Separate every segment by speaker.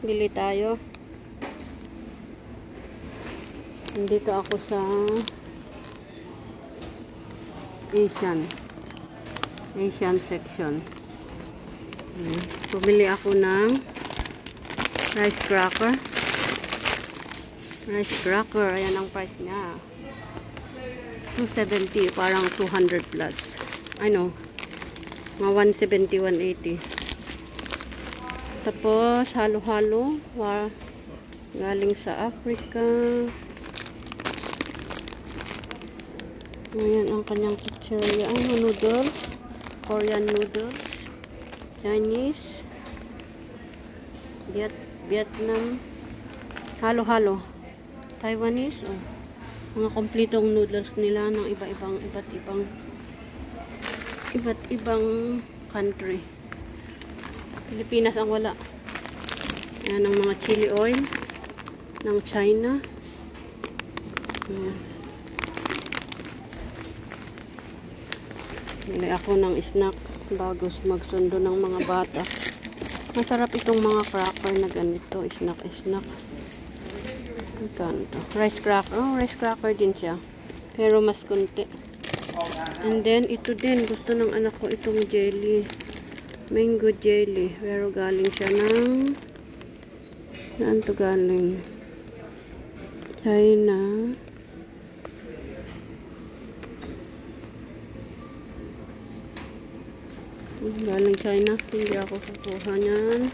Speaker 1: bili tayo. Dito ako sa Asian section. Pumili ako ng rice cracker. Ayan ang price niya. 270, parang 200 plus. I know. Mga 170, 180. Tapos, halo-halo. Galing sa Africa. Ayan ang kanyang chicheria. Noodles. Korean noodles. Chinese. Vietnam. Halo-halo. Taiwanese. Oh. Mga kompletong noodles nila ng iba't ibang country. Pilipinas ang wala. Ayan ang mga chili oil ng China. Ayan. Bili ako ng snack bago magsundo ng mga bata. Masarap itong mga cracker na ganito. Snack. Ganito. Rice cracker. Oh, rice cracker din siya. Pero mas konti. And then, ito din. Gusto ng anak ko itong jelly. Mango jelly. Pero galing siya ng... Saan to galing? China. Galing China. Hindi ako kukuha niyan.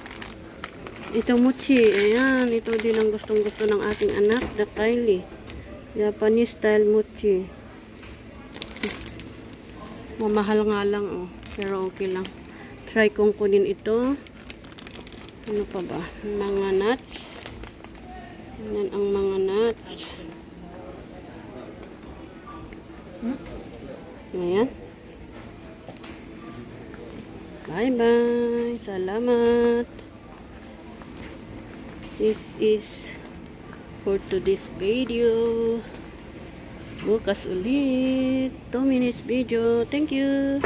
Speaker 1: Ito mochi. Ayan. Ito din ang gustong-gusto ng ating anak. The Kylie. Japanese style mochi. Mamahal nga lang. Oh. Pero okay lang. Try kong kunin ito. Ano pa ba? Mga nuts. Ayan ang mga nuts. Ayan. Bye-bye. Salamat. This is for today's video. Bukas ulit. 2 minutes video. Thank you.